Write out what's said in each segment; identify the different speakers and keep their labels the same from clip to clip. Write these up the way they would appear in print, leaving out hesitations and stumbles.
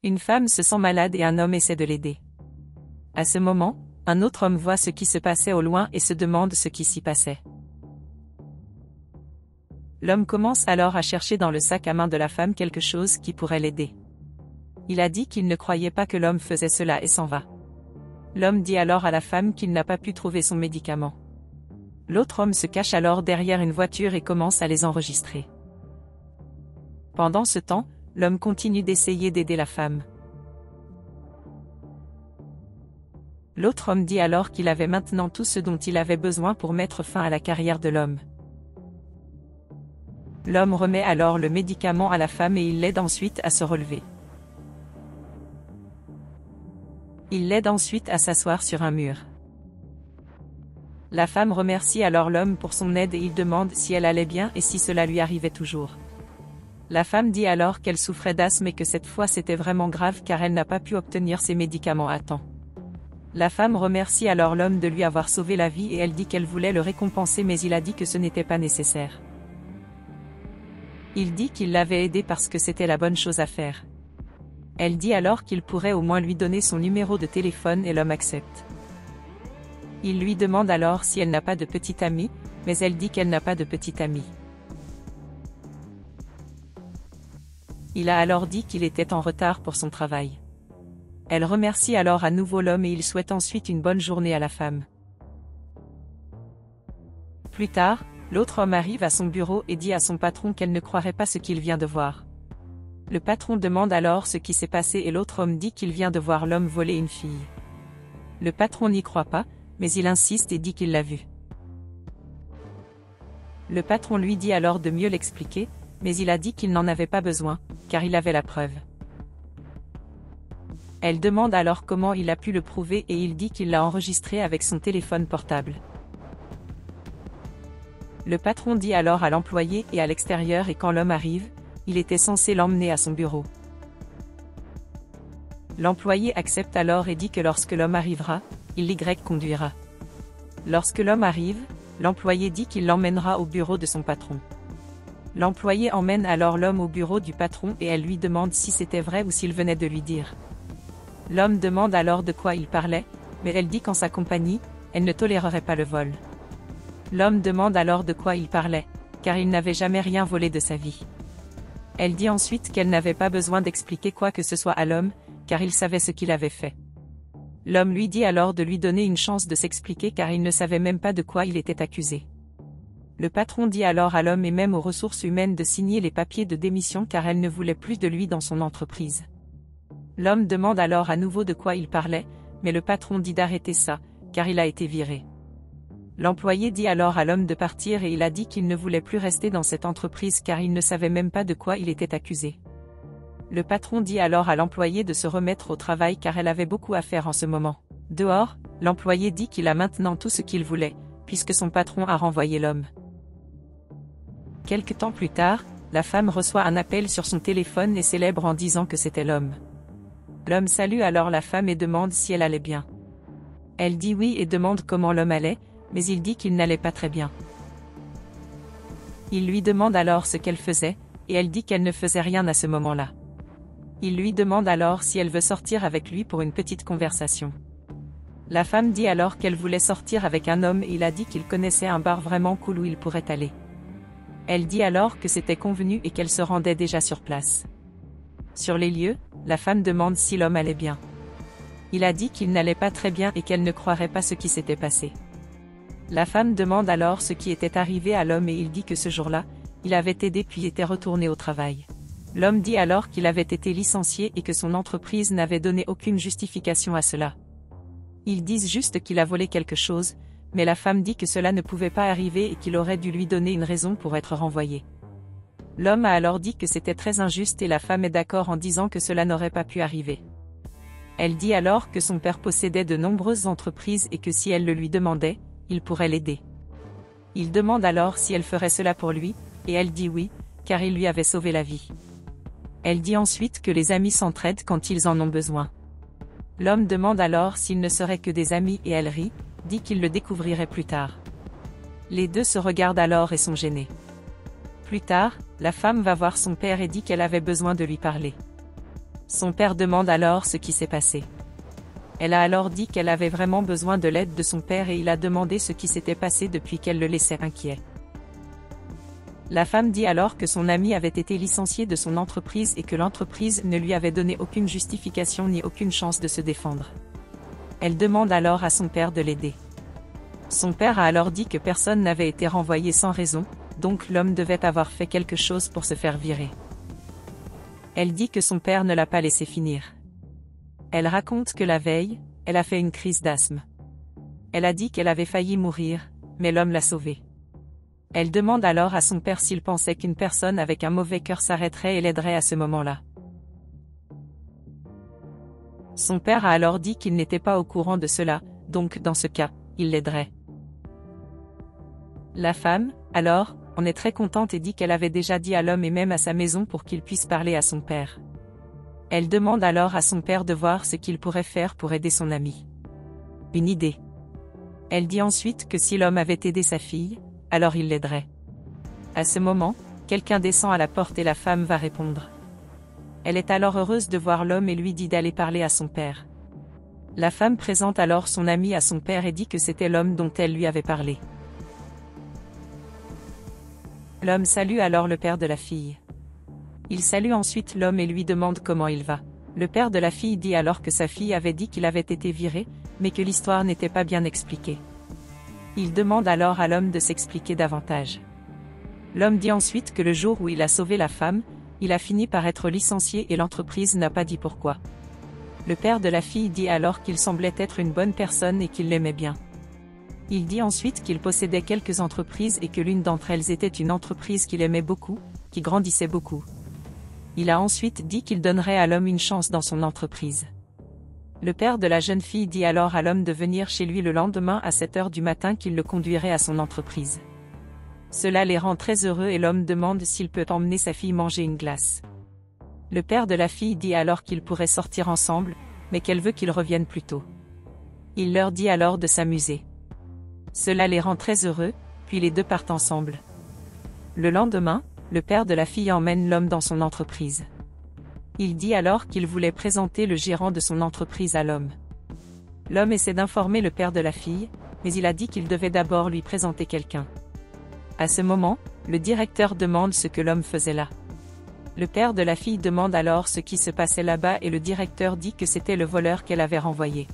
Speaker 1: Une femme se sent malade et un homme essaie de l'aider. À ce moment, un autre homme voit ce qui se passait au loin et se demande ce qui s'y passait. L'homme commence alors à chercher dans le sac à main de la femme quelque chose qui pourrait l'aider. Il a dit qu'il ne croyait pas que l'homme faisait cela et s'en va. L'homme dit alors à la femme qu'il n'a pas pu trouver son médicament. L'autre homme se cache alors derrière une voiture et commence à les enregistrer. Pendant ce temps, l'homme continue d'essayer d'aider la femme. L'autre homme dit alors qu'il avait maintenant tout ce dont il avait besoin pour mettre fin à la carrière de l'homme. L'homme remet alors le médicament à la femme et il l'aide ensuite à se relever. Il l'aide ensuite à s'asseoir sur un mur. La femme remercie alors l'homme pour son aide et il demande si elle allait bien et si cela lui arrivait toujours. La femme dit alors qu'elle souffrait d'asthme et que cette fois c'était vraiment grave car elle n'a pas pu obtenir ses médicaments à temps. La femme remercie alors l'homme de lui avoir sauvé la vie et elle dit qu'elle voulait le récompenser mais il a dit que ce n'était pas nécessaire. Il dit qu'il l'avait aidé parce que c'était la bonne chose à faire. Elle dit alors qu'il pourrait au moins lui donner son numéro de téléphone et l'homme accepte. Il lui demande alors si elle n'a pas de petite amie, mais elle dit qu'elle n'a pas de petite amie. Il a alors dit qu'il était en retard pour son travail. Elle remercie alors à nouveau l'homme et il souhaite ensuite une bonne journée à la femme. Plus tard, l'autre homme arrive à son bureau et dit à son patron qu'elle ne croirait pas ce qu'il vient de voir. Le patron demande alors ce qui s'est passé et l'autre homme dit qu'il vient de voir l'homme voler une fille. Le patron n'y croit pas, mais il insiste et dit qu'il l'a vu. Le patron lui dit alors de mieux l'expliquer, mais il a dit qu'il n'en avait pas besoin, car il avait la preuve. Elle demande alors comment il a pu le prouver et il dit qu'il l'a enregistré avec son téléphone portable. Le patron dit alors à l'employé et à l'extérieur et quand l'homme arrive, il était censé l'emmener à son bureau. L'employé accepte alors et dit que lorsque l'homme arrivera, il l'y conduira. Lorsque l'homme arrive, l'employé dit qu'il l'emmènera au bureau de son patron. L'employé emmène alors l'homme au bureau du patron et elle lui demande si c'était vrai ou s'il venait de lui dire. L'homme demande alors de quoi il parlait, mais elle dit qu'en sa compagnie, elle ne tolérerait pas le vol. L'homme demande alors de quoi il parlait, car il n'avait jamais rien volé de sa vie. Elle dit ensuite qu'elle n'avait pas besoin d'expliquer quoi que ce soit à l'homme, car il savait ce qu'il avait fait. L'homme lui dit alors de lui donner une chance de s'expliquer car il ne savait même pas de quoi il était accusé. Le patron dit alors à l'homme et même aux ressources humaines de signer les papiers de démission car elle ne voulait plus de lui dans son entreprise. L'homme demande alors à nouveau de quoi il parlait, mais le patron dit d'arrêter ça, car il a été viré. L'employé dit alors à l'homme de partir et il a dit qu'il ne voulait plus rester dans cette entreprise car il ne savait même pas de quoi il était accusé. Le patron dit alors à l'employé de se remettre au travail car elle avait beaucoup à faire en ce moment. Dehors, l'employé dit qu'il a maintenant tout ce qu'il voulait, puisque son patron a renvoyé l'homme. Quelque temps plus tard, la femme reçoit un appel sur son téléphone et célèbre en disant que c'était l'homme. L'homme salue alors la femme et demande si elle allait bien. Elle dit oui et demande comment l'homme allait, mais il dit qu'il n'allait pas très bien. Il lui demande alors ce qu'elle faisait, et elle dit qu'elle ne faisait rien à ce moment-là. Il lui demande alors si elle veut sortir avec lui pour une petite conversation. La femme dit alors qu'elle voulait sortir avec un homme et il a dit qu'il connaissait un bar vraiment cool où il pourrait aller. Elle dit alors que c'était convenu et qu'elle se rendait déjà sur place. Sur les lieux, la femme demande si l'homme allait bien. Il a dit qu'il n'allait pas très bien et qu'elle ne croirait pas ce qui s'était passé. La femme demande alors ce qui était arrivé à l'homme et il dit que ce jour-là, il avait aidé puis était retourné au travail. L'homme dit alors qu'il avait été licencié et que son entreprise n'avait donné aucune justification à cela. Ils disent juste qu'il a volé quelque chose, mais la femme dit que cela ne pouvait pas arriver et qu'il aurait dû lui donner une raison pour être renvoyé. L'homme a alors dit que c'était très injuste et la femme est d'accord en disant que cela n'aurait pas pu arriver. Elle dit alors que son père possédait de nombreuses entreprises et que si elle le lui demandait, il pourrait l'aider. Il demande alors si elle ferait cela pour lui, et elle dit oui, car il lui avait sauvé la vie. Elle dit ensuite que les amis s'entraident quand ils en ont besoin. L'homme demande alors s'ils ne seraient que des amis et elle rit, dit qu'il le découvrirait plus tard. Les deux se regardent alors et sont gênés. Plus tard, la femme va voir son père et dit qu'elle avait besoin de lui parler. Son père demande alors ce qui s'est passé. Elle a alors dit qu'elle avait vraiment besoin de l'aide de son père et il a demandé ce qui s'était passé depuis qu'elle le laissait inquiet. La femme dit alors que son ami avait été licencié de son entreprise et que l'entreprise ne lui avait donné aucune justification ni aucune chance de se défendre. Elle demande alors à son père de l'aider. Son père a alors dit que personne n'avait été renvoyé sans raison, donc l'homme devait avoir fait quelque chose pour se faire virer. Elle dit que son père ne l'a pas laissé finir. Elle raconte que la veille, elle a fait une crise d'asthme. Elle a dit qu'elle avait failli mourir, mais l'homme l'a sauvée. Elle demande alors à son père s'il pensait qu'une personne avec un mauvais cœur s'arrêterait et l'aiderait à ce moment-là. Son père a alors dit qu'il n'était pas au courant de cela, donc dans ce cas, il l'aiderait. La femme, alors, en est très contente et dit qu'elle avait déjà dit à l'homme et même à sa maison pour qu'il puisse parler à son père. Elle demande alors à son père de voir ce qu'il pourrait faire pour aider son ami. Une idée. Elle dit ensuite que si l'homme avait aidé sa fille, alors il l'aiderait. À ce moment, quelqu'un descend à la porte et la femme va répondre. Elle est alors heureuse de voir l'homme et lui dit d'aller parler à son père. La femme présente alors son ami à son père et dit que c'était l'homme dont elle lui avait parlé. L'homme salue alors le père de la fille. Il salue ensuite l'homme et lui demande comment il va. Le père de la fille dit alors que sa fille avait dit qu'il avait été viré, mais que l'histoire n'était pas bien expliquée. Il demande alors à l'homme de s'expliquer davantage. L'homme dit ensuite que le jour où il a sauvé la femme, il a fini par être licencié et l'entreprise n'a pas dit pourquoi. Le père de la fille dit alors qu'il semblait être une bonne personne et qu'il l'aimait bien. Il dit ensuite qu'il possédait quelques entreprises et que l'une d'entre elles était une entreprise qu'il aimait beaucoup, qui grandissait beaucoup. Il a ensuite dit qu'il donnerait à l'homme une chance dans son entreprise. Le père de la jeune fille dit alors à l'homme de venir chez lui le lendemain à 7 heures du matin qu'il le conduirait à son entreprise. Cela les rend très heureux et l'homme demande s'il peut emmener sa fille manger une glace. Le père de la fille dit alors qu'ils pourraient sortir ensemble, mais qu'elle veut qu'ils reviennent plus tôt. Il leur dit alors de s'amuser. Cela les rend très heureux, puis les deux partent ensemble. Le lendemain, le père de la fille emmène l'homme dans son entreprise. Il dit alors qu'il voulait présenter le gérant de son entreprise à l'homme. L'homme essaie d'informer le père de la fille, mais il a dit qu'il devait d'abord lui présenter quelqu'un. À ce moment, le directeur demande ce que l'homme faisait là. Le père de la fille demande alors ce qui se passait là-bas et le directeur dit que c'était le voleur qu'elle avait renvoyé.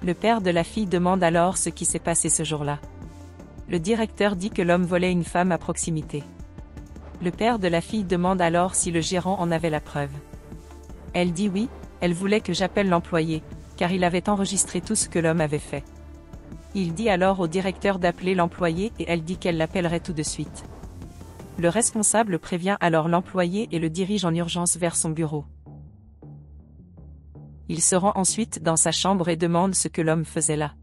Speaker 1: Le père de la fille demande alors ce qui s'est passé ce jour-là. Le directeur dit que l'homme volait une femme à proximité. Le père de la fille demande alors si le gérant en avait la preuve. Elle dit oui, elle voulait que j'appelle l'employé, car il avait enregistré tout ce que l'homme avait fait. Il dit alors au directeur d'appeler l'employé et elle dit qu'elle l'appellerait tout de suite. Le responsable prévient alors l'employé et le dirige en urgence vers son bureau. Il se rend ensuite dans sa chambre et demande ce que l'homme faisait là.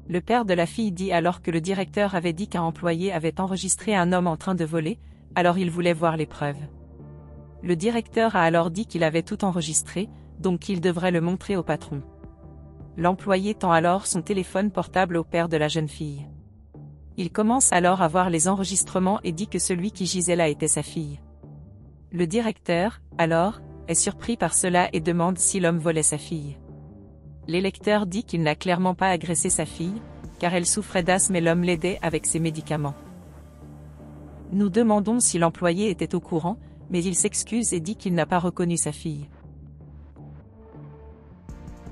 Speaker 1: Le père de la fille dit alors que le directeur avait dit qu'un employé avait enregistré un homme en train de voler, alors il voulait voir les preuves. Le directeur a alors dit qu'il avait tout enregistré, donc qu'il devrait le montrer au patron. L'employé tend alors son téléphone portable au père de la jeune fille. Il commence alors à voir les enregistrements et dit que celui qui gisait là était sa fille. Le directeur, alors, est surpris par cela et demande si l'homme volait sa fille. L'électeur dit qu'il n'a clairement pas agressé sa fille, car elle souffrait d'asthme et l'homme l'aidait avec ses médicaments. Nous demandons si l'employé était au courant, mais il s'excuse et dit qu'il n'a pas reconnu sa fille.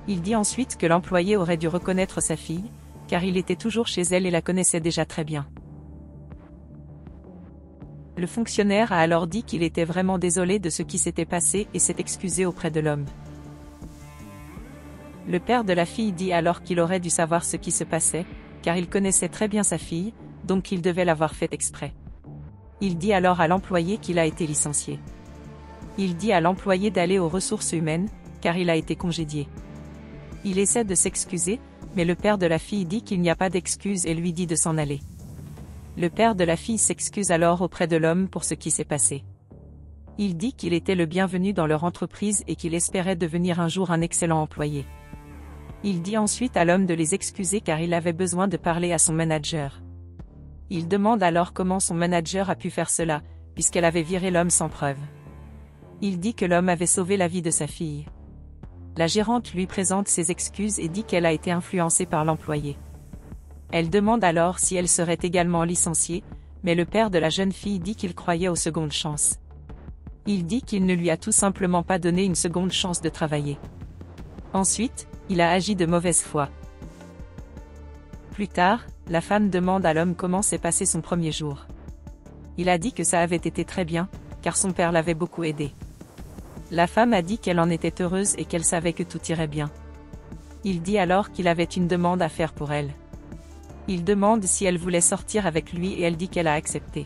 Speaker 1: Il dit ensuite que l'employé aurait dû reconnaître sa fille, car il était toujours chez elle et la connaissait déjà très bien. Le fonctionnaire a alors dit qu'il était vraiment désolé de ce qui s'était passé et s'est excusé auprès de l'homme. Le père de la fille dit alors qu'il aurait dû savoir ce qui se passait, car il connaissait très bien sa fille, donc il devait l'avoir fait exprès. Il dit alors à l'employé qu'il a été licencié. Il dit à l'employé d'aller aux ressources humaines, car il a été congédié. Il essaie de s'excuser, mais le père de la fille dit qu'il n'y a pas d'excuse et lui dit de s'en aller. Le père de la fille s'excuse alors auprès de l'homme pour ce qui s'est passé. Il dit qu'il était le bienvenu dans leur entreprise et qu'il espérait devenir un jour un excellent employé. Il dit ensuite à l'homme de les excuser car il avait besoin de parler à son manager. Il demande alors comment son manager a pu faire cela, puisqu'elle avait viré l'homme sans preuve. Il dit que l'homme avait sauvé la vie de sa fille. La gérante lui présente ses excuses et dit qu'elle a été influencée par l'employé. Elle demande alors si elle serait également licenciée, mais le père de la jeune fille dit qu'il croyait aux secondes chances. Il dit qu'il ne lui a tout simplement pas donné une seconde chance de travailler. Ensuite, il a agi de mauvaise foi. Plus tard, la femme demande à l'homme comment s'est passé son premier jour. Il a dit que ça avait été très bien, car son père l'avait beaucoup aidé. La femme a dit qu'elle en était heureuse et qu'elle savait que tout irait bien. Il dit alors qu'il avait une demande à faire pour elle. Il demande si elle voulait sortir avec lui et elle dit qu'elle a accepté.